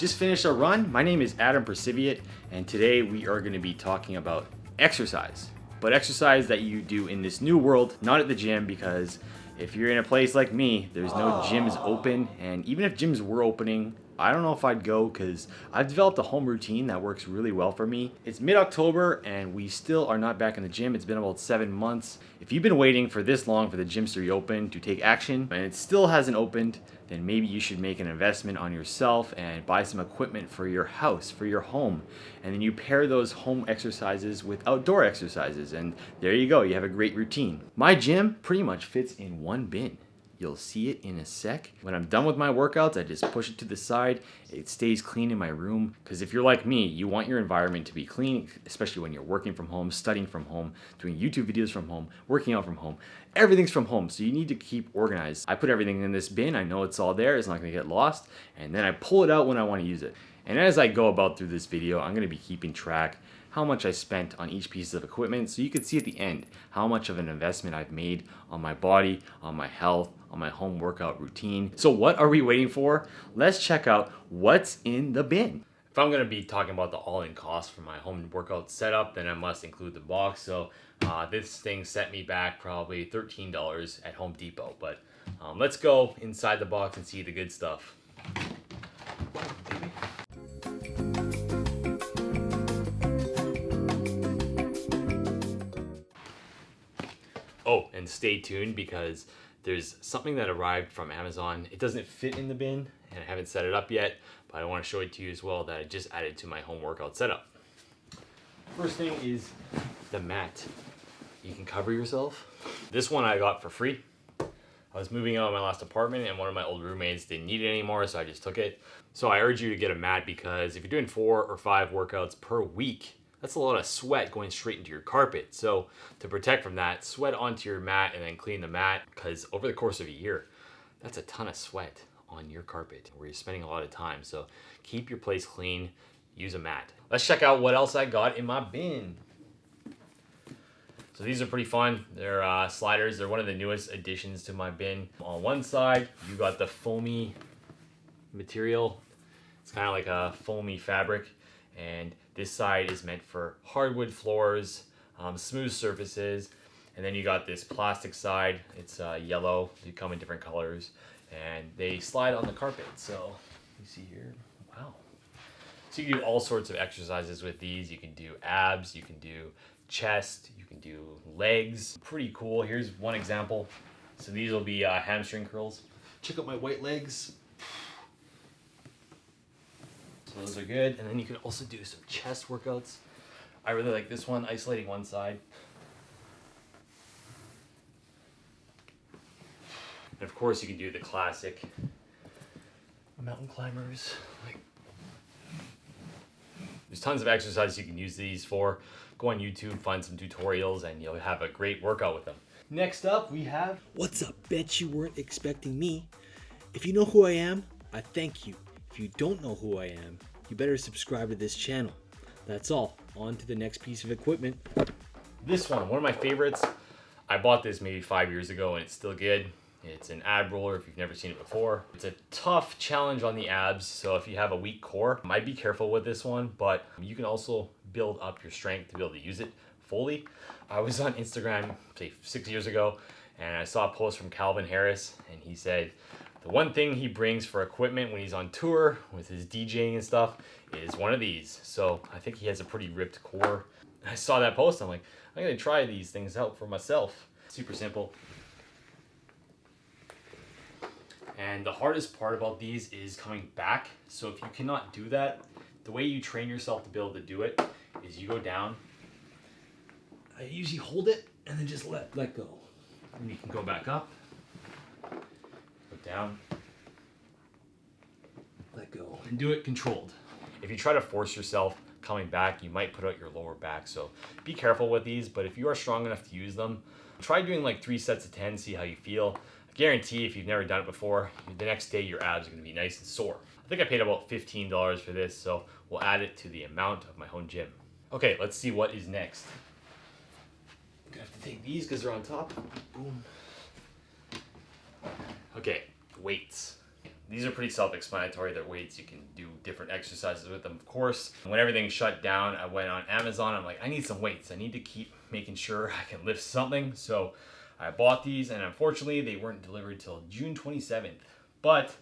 Just finished our run. My name is Adam Perciviat, and today we are going to be talking about exercise. But exercise that you do in this new world, not at the gym, because if you're in a place like me, there's no gyms open, and even if gyms were opening, I don't know if I'd go because I've developed a home routine that works really well for me. It's mid-October and we still are not back in the gym. It's been about 7 months. If you've been waiting for this long for the gyms to reopen to take action and it still hasn't opened, then maybe you should make an investment on yourself and buy some equipment for your house, for your home. And then you pair those home exercises with outdoor exercises, and there you go, you have a great routine. My gym pretty much fits in one bin. You'll see it in a sec. When I'm done with my workouts, I just push it to the side. It stays clean in my room. Because if you're like me, you want your environment to be clean, especially when you're working from home, studying from home, doing YouTube videos from home, working out from home. Everything's from home, so you need to keep organized. I put everything in this bin. I know it's all there. It's not gonna get lost. And then I pull it out when I wanna use it. And as I go about through this video, I'm gonna be keeping track how much I spent on each piece of equipment, so you can see at the end how much of an investment I've made on my body, on my health, on my home workout routine. So what are we waiting for? Let's check out what's in the bin. If I'm gonna be talking about the all-in cost for my home workout setup, then I must include the box. So this thing set me back probably $13 at Home Depot. But let's go inside the box and see the good stuff. Oh, and stay tuned because there's something that arrived from Amazon. It doesn't fit in the bin and I haven't set it up yet, but I want to show it to you as well that I just added to my home workout setup. First thing is the mat. You can cover yourself. This one I got for free. I was moving out of my last apartment and one of my old roommates didn't need it anymore, so I just took it. So I urge you to get a mat because if you're doing 4 or 5 workouts per week, that's a lot of sweat going straight into your carpet. So to protect from that, sweat onto your mat and then clean the mat, because over the course of a year, that's a ton of sweat on your carpet where you're spending a lot of time. So keep your place clean, use a mat. Let's check out what else I got in my bin. So these are pretty fun. They're sliders. They're one of the newest additions to my bin. On one side, you got the foamy material. It's kind of like a foamy fabric. And this side is meant for hardwood floors, smooth surfaces. And then you got this plastic side. It's yellow. They come in different colors. And they slide on the carpet. So you see here, wow. So you can do all sorts of exercises with these. You can do abs, you can do chest, you can do legs. Pretty cool. Here's one example. So these will be hamstring curls. Check out my white legs. So those are good. And then you can also do some chest workouts. I really like this one, isolating one side. And of course you can do the classic mountain climbers. There's tons of exercises you can use these for. Go on YouTube, find some tutorials, and you'll have a great workout with them. Next up, we have... What's up? Bet you weren't expecting me. If you know who I am, I thank you. If you don't know who I am, you better subscribe to this channel. That's all. On to the next piece of equipment. This one of my favorites. I bought this maybe 5 years ago, and it's still good. It's an ab roller if you've never seen it before. It's a tough challenge on the abs, so if you have a weak core, might be careful with this one, but you can also build up your strength to be able to use it fully. I was on Instagram, say 6 years ago, and I saw a post from Calvin Harris, and he said the one thing he brings for equipment when he's on tour with his DJing and stuff is one of these. So I think he has a pretty ripped core. I saw that post, I'm like, I'm gonna try these things out for myself. Super simple. And the hardest part about these is coming back. So if you cannot do that, the way you train yourself to be able to do it is you go down. I usually hold it and then just let go. And you can go back up, go down, let go, and do it controlled. If you try to force yourself coming back, you might put out your lower back. So be careful with these, but if you are strong enough to use them, try doing like 3 sets of 10, see how you feel. I guarantee if you've never done it before, the next day your abs are gonna be nice and sore. I think I paid about $15 for this, so we'll add it to the amount of my home gym. Okay, let's see what is next. I'm gonna have to take these because they're on top. Boom. Okay, weights. These are pretty self-explanatory. They're weights you can do different exercises with them, of course. When everything shut down, I went on Amazon. I'm like, I need some weights. I need to keep making sure I can lift something. So I bought these, and unfortunately they weren't delivered till June 27th. But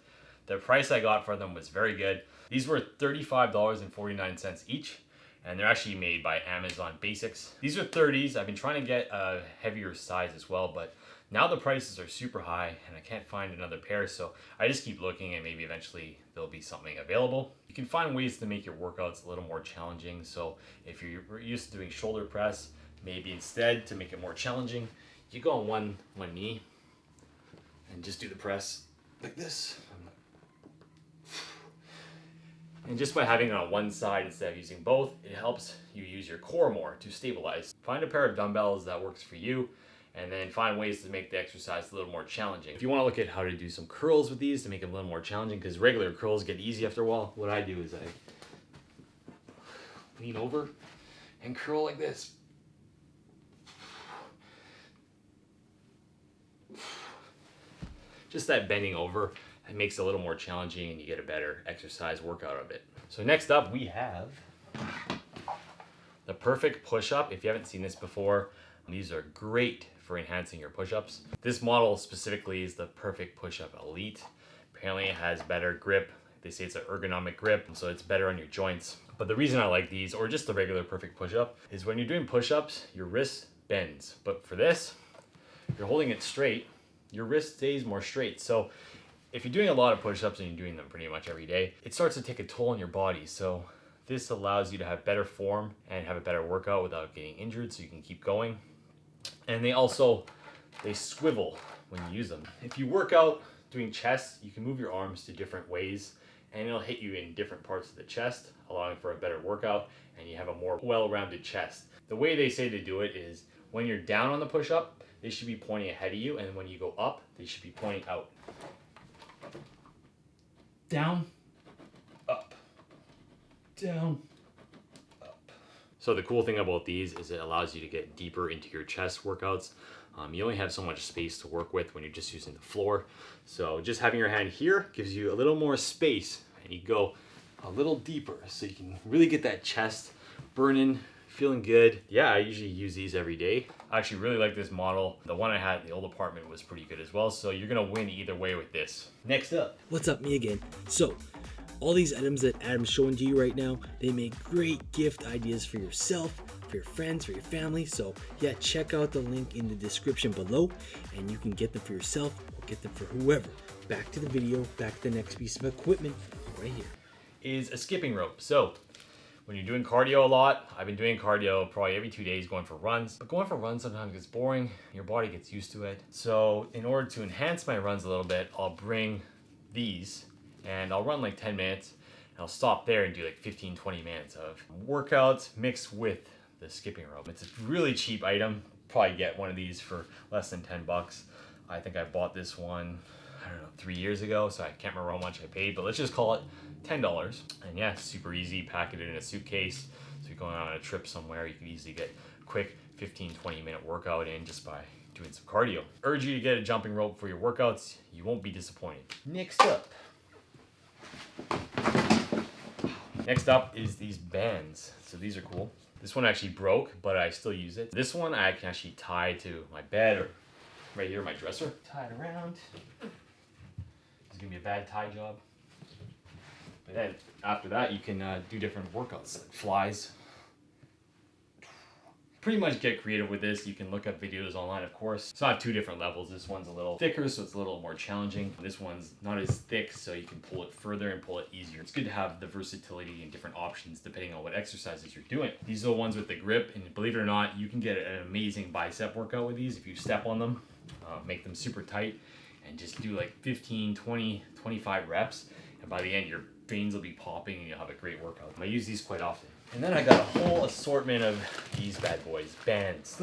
the price I got for them was very good. These were $35.49 each, and they're actually made by Amazon Basics. These are 30s. I've been trying to get a heavier size as well, but now the prices are super high and I can't find another pair, so I just keep looking and maybe eventually there'll be something available. You can find ways to make your workouts a little more challenging. So if you're used to doing shoulder press, maybe instead, to make it more challenging, you go on one knee and just do the press like this. And just by having it on one side instead of using both, it helps you use your core more to stabilize. Find a pair of dumbbells that works for you, and then find ways to make the exercise a little more challenging. If you want to look at how to do some curls with these to make them a little more challenging, because regular curls get easy after a while, what I do is I lean over and curl like this. Just that bending over, it makes it a little more challenging and you get a better exercise workout of it. So next up we have the perfect push-up. If you haven't seen this before, these are great for enhancing your push-ups. This model specifically is the perfect push-up elite. Apparently it has better grip. They say it's an ergonomic grip, so it's better on your joints. But the reason I like these, or just the regular perfect push-up, is when you're doing push-ups, your wrist bends. But for this, if you're holding it straight, your wrist stays more straight. So if you're doing a lot of push-ups and you're doing them pretty much every day, it starts to take a toll on your body. So this allows you to have better form and have a better workout without getting injured, so you can keep going. And they swivel when you use them. If you work out doing chest, you can move your arms to different ways and it'll hit you in different parts of the chest, allowing for a better workout, and you have a more well-rounded chest. The way they say to do it is when you're down on the push-up, they should be pointing ahead of you, and when you go up, they should be pointing out. Down, up, down, up. So the cool thing about these is it allows you to get deeper into your chest workouts. You only have so much space to work with when you're just using the floor. So just having your hand here gives you a little more space, and you go a little deeper so you can really get that chest burning, feeling good. Yeah, I usually use these every day. I actually really like this model. The one I had in the old apartment was pretty good as well, so you're gonna win either way with this. Next up. What's up, me again. So, all these items that Adam's showing to you right now, they make great gift ideas for yourself, for your friends, for your family. So yeah, check out the link in the description below and you can get them for yourself or get them for whoever. Back to the video, back to the next piece of equipment right here. Is a skipping rope. So when you're doing cardio a lot, I've been doing cardio probably every 2 days going for runs, but going for runs sometimes gets boring, your body gets used to it. So in order to enhance my runs a little bit, I'll bring these and I'll run like 10 minutes and I'll stop there and do like 15-20 minutes of workouts mixed with the skipping rope. It's a really cheap item. Probably get one of these for less than 10 bucks. I think I bought this one, I don't know, 3 years ago, so I can't remember how much I paid, but let's just call it $10. And yeah, super easy, pack it in a suitcase. So you're going on a trip somewhere, you can easily get a quick 15-20 minute workout in just by doing some cardio. Urge you to get a jumping rope for your workouts. You won't be disappointed. Next up is these bands. So these are cool. This one actually broke, but I still use it. This one I can actually tie to my bed or right here, my dresser. Tie it around. It's gonna be a bad tie job. But then after that, you can do different workouts, like flies. Pretty much get creative with this. You can look up videos online, of course. So I have two different levels. This one's a little thicker, so it's a little more challenging. This one's not as thick, so you can pull it further and pull it easier. It's good to have the versatility and different options depending on what exercises you're doing. These are the ones with the grip, and believe it or not, you can get an amazing bicep workout with these if you step on them, make them super tight, and just do like 15, 20, 25 reps. And by the end, your veins will be popping and you'll have a great workout. I use these quite often. And then I got a whole assortment of these bad boys, bands.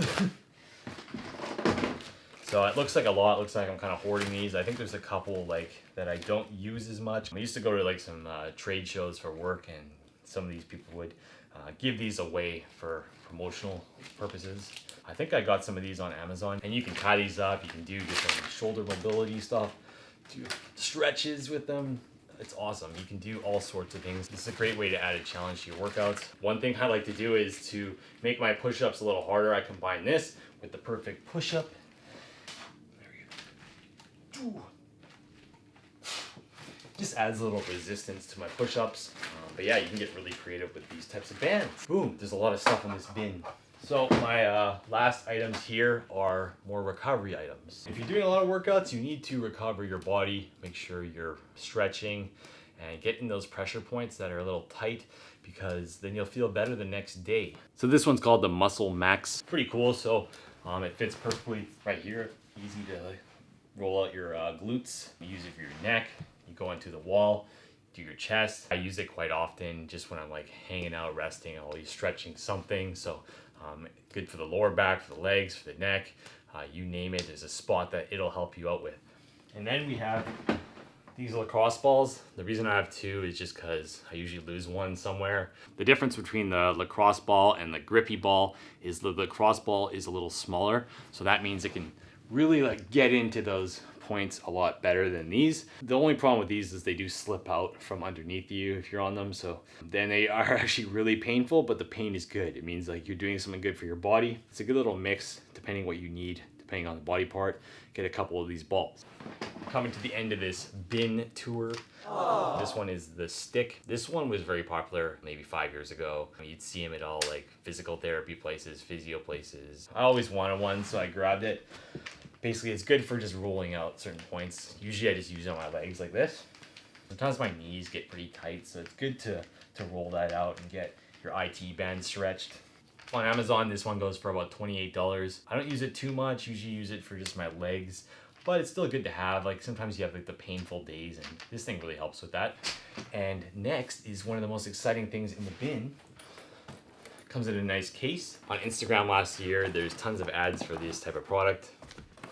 So it looks like a lot. It looks like I'm kind of hoarding these. I think there's a couple like that I don't use as much. I used to go to like some trade shows for work, and some of these people would give these away for promotional purposes. I think I got some of these on Amazon, and you can tie these up. You can do different shoulder mobility stuff, do stretches with them. It's awesome. You can do all sorts of things. This is a great way to add a challenge to your workouts. One thing I like to do is to make my push-ups a little harder. I combine this with the perfect push-up. There we go. Just adds a little resistance to my push-ups. But yeah, you can get really creative with these types of bands. Boom, there's a lot of stuff in this bin. So my last items here are more recovery items. If you're doing a lot of workouts, you need to recover your body. Make sure you're stretching and getting those pressure points that are a little tight, because then you'll feel better the next day. So this one's called the Muscle Max. Pretty cool. So it fits perfectly right here. Easy to roll out your glutes. You use it for your neck. You go into the wall, do your chest. I use it quite often just when I'm like hanging out, resting, always stretching something. So good for the lower back, for the legs, for the neck, you name it. There's a spot that it'll help you out with. And then we have these lacrosse balls. The reason I have two is just because I usually lose one somewhere. The difference between the lacrosse ball and the grippy ball is the lacrosse ball is a little smaller. So that means it can really like get into those points a lot better than these. The only problem with these is they do slip out from underneath you if you're on them. So then they are actually really painful, but the pain is good. It means like you're doing something good for your body. It's a good little mix depending what you need, depending on the body part. Get a couple of these balls. Coming to the end of this bin tour. Aww. This one is the stick. This one was very popular maybe 5 years ago. You'd see them at all like physical therapy places, physio places. I always wanted one, so I grabbed it. Basically, it's good for just rolling out certain points. Usually I just use it on my legs like this. Sometimes my knees get pretty tight, so it's good to roll that out and get your IT band stretched. On Amazon, this one goes for about $28. I don't use it too much. Usually use it for just my legs, but it's still good to have. Like sometimes you have like the painful days, and this thing really helps with that. And next is one of the most exciting things in the bin. Comes in a nice case. On Instagram last year, there's tons of ads for this type of product.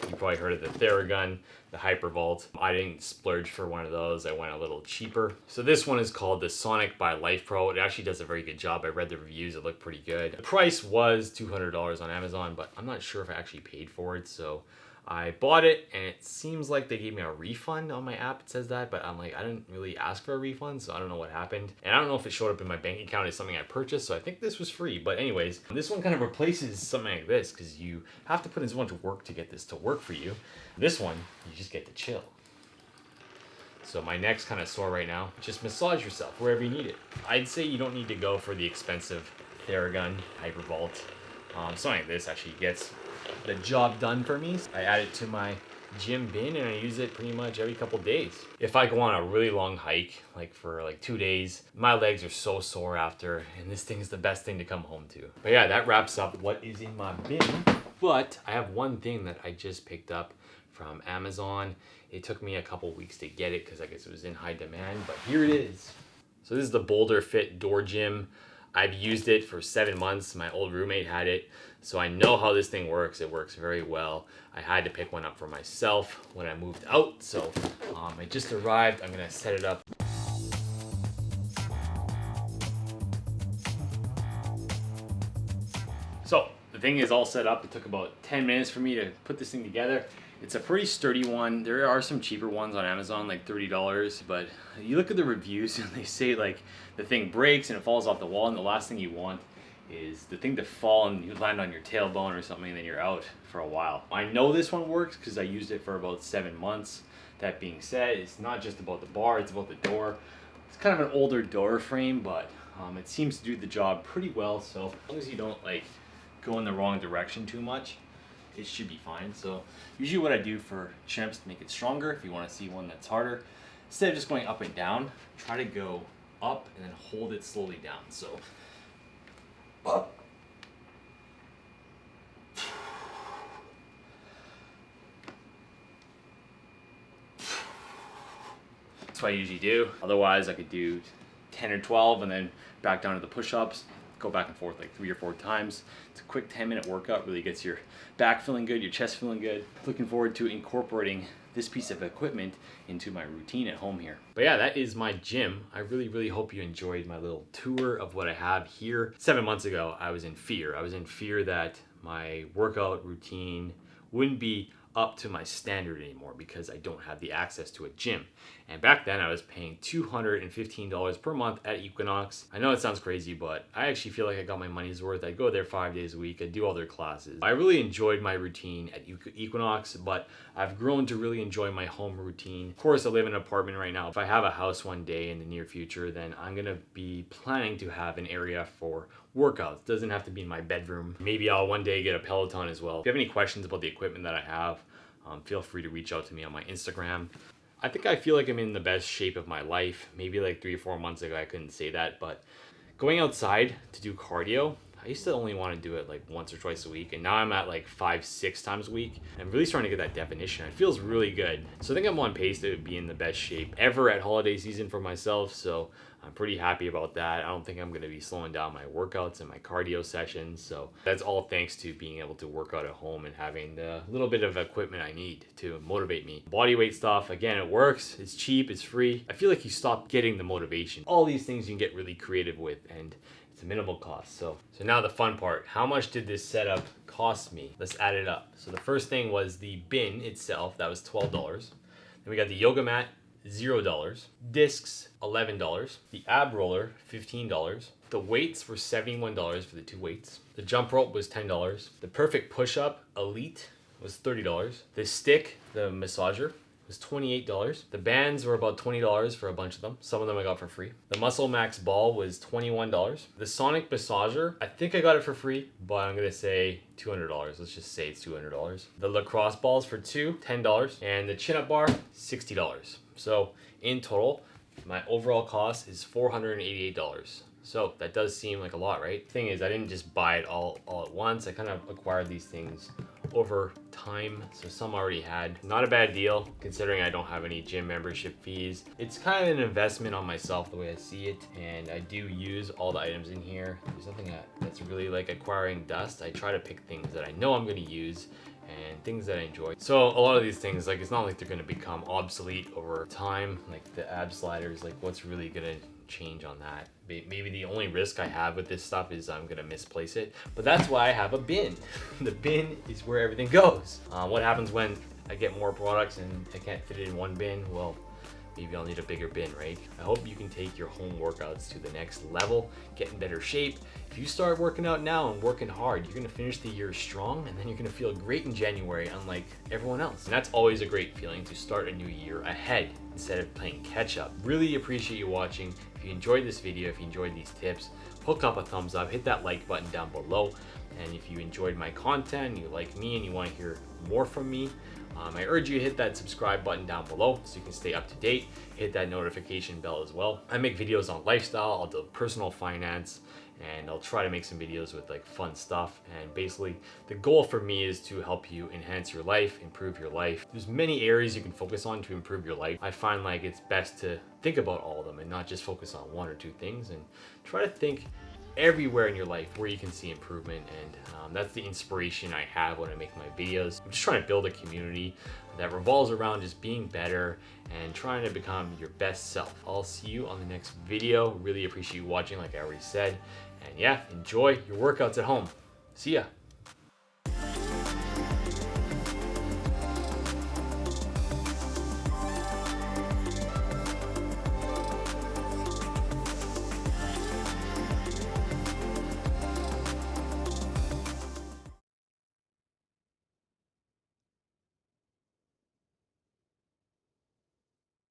You probably heard of the Theragun, the Hypervolt. I didn't splurge for one of those. I went a little cheaper. So this one is called the Sonic by Life Pro. It actually does a very good job. I read the reviews. It looked pretty good. The price was $200 on Amazon, but I'm not sure if I actually paid for it. So I bought it, and it seems like they gave me a refund on my app. It says that, but I'm like, I didn't really ask for a refund, so I don't know what happened. And I don't know if it showed up in my bank account as something I purchased, so I think this was free. But anyways, this one kind of replaces something like this because you have to put in so much work to get this to work for you. This one, you just get to chill. So my neck's kind of sore right now. Just massage yourself wherever you need it. I'd say you don't need to go for the expensive Theragun, Hypervolt. Something like this actually gets the job done for me. I add it to my gym bin and I use it pretty much every couple days. If I go on a really long hike, like for like 2 days, my legs are so sore after, and this thing is the best thing to come home to. But yeah, that wraps up what is in my bin. But I have one thing that I just picked up from Amazon. It took me a couple weeks to get it because I guess it was in high demand, but here it is. So this is the Boulder Fit Door Gym. I've used it for 7 months. My old roommate had it, so I know how this thing works. It works very well. I had to pick one up for myself when I moved out, so it just arrived. I'm gonna set it up. So the thing is all set up. It took about 10 minutes for me to put this thing together. It's a pretty sturdy one. There are some cheaper ones on Amazon, like $30, but you look at the reviews and they say like the thing breaks and it falls off the wall, and the last thing you want is the thing to fall and you land on your tailbone or something, and then you're out for a while. I know this one works because I used it for about 7 months. That being said, it's not just about the bar, it's about the door. It's kind of an older door frame, but it seems to do the job pretty well. So as long as you don't like go in the wrong direction too much, it should be fine. So usually what I do for chimps to make it stronger, if you want to see one that's harder, instead of just going up and down, try to go up and then hold it slowly down. So up. That's what I usually do. Otherwise I could do 10 or 12 and then back down to the push-ups. Go back and forth like 3 or 4 times. It's a quick 10-minute workout, really gets your back feeling good, your chest feeling good. Looking forward to incorporating this piece of equipment into my routine at home here. But yeah, that is my gym. I really hope you enjoyed my little tour of what I have here. 7 months ago, I was in fear. I was in fear that my workout routine wouldn't be up to my standard anymore because I don't have the access to a gym. And back then I was paying $215 per month at Equinox. I know it sounds crazy, but I actually feel like I got my money's worth. I go there 5 days a week. I do all their classes. I really enjoyed my routine at Equinox, but I've grown to really enjoy my home routine. Of course, I live in an apartment right now. If I have a house one day in the near future, then I'm gonna be planning to have an area for workouts. It doesn't have to be in my bedroom. Maybe I'll one day get a Peloton as well. If you have any questions about the equipment that I have, feel free to reach out to me on my Instagram. I think I feel like I'm in the best shape of my life. Maybe like 3 or 4 months ago I couldn't say that, but going outside to do cardio, I used to only want to do it like once or twice a week, and now I'm at like 5-6 times a week. I'm really starting to get that definition. It feels really good. So I think I'm on pace to be in the best shape ever at holiday season for myself. So I'm pretty happy about that. I don't think I'm going to be slowing down my workouts and my cardio sessions. So that's all thanks to being able to work out at home and having the little bit of equipment I need to motivate me. Bodyweight stuff, again, it works. It's cheap. It's free. I feel like you stop getting the motivation. All these things you can get really creative with, and it's a minimal cost. So now the fun part. How much did this setup cost me? Let's add it up. So the first thing was the bin itself. That was $12. Then we got the yoga mat, $0. Discs, $11. The ab roller, $15. The weights were $71 for the 2 weights. The jump rope was $10. The perfect push-up elite was $30. The stick, the massager, was $28. The bands were about $20 for a bunch of them. Some of them I got for free. The Muscle Max ball was $21. The Sonic massager, I think I got it for free, but I'm gonna say $200. Let's just say it's $200. The lacrosse balls for two, $10. And the chin-up bar, $60. So in total, my overall cost is $488. So that does seem like a lot, right? Thing is, I didn't just buy it all at once. I kind of acquired these things over time. So some I already had. Not a bad deal considering I don't have any gym membership fees. It's kind of an investment on myself the way I see it. And I do use all the items in here. There's nothing that's really like acquiring dust. I try to pick things that I know I'm going to use and things that I enjoy. So a lot of these things, like, it's not like they're going to become obsolete over time. Like the ab sliders, like what's really going to change on that? Maybe the only risk I have with this stuff is I'm gonna misplace it, but that's why I have a bin. The bin is where everything goes. What happens when I get more products and I can't fit it in one bin? Well, maybe I'll need a bigger bin, right? I hope you can take your home workouts to the next level, get in better shape. If you start working out now and working hard, you're gonna finish the year strong, and then you're gonna feel great in January, unlike everyone else. And that's always a great feeling, to start a new year ahead instead of playing catch up. Really appreciate you watching. If you enjoyed this video, if you enjoyed these tips, hook up a thumbs up, hit that like button down below. And if you enjoyed my content, you like me, and you want to hear more from me, I urge you to hit that subscribe button down below so you can stay up to date. Hit that notification bell as well. I make videos on lifestyle, I'll do personal finance, and I'll try to make some videos with like fun stuff. And basically the goal for me is to help you enhance your life, improve your life. There's many areas you can focus on to improve your life. I find like it's best to think about all of them and not just focus on 1 or 2 things, and try to think everywhere in your life where you can see improvement. And that's the inspiration I have when I make my videos. I'm just trying to build a community that revolves around just being better and trying to become your best self. I'll see you on the next video. Really appreciate you watching, like I already said. And yeah, enjoy your workouts at home. See ya.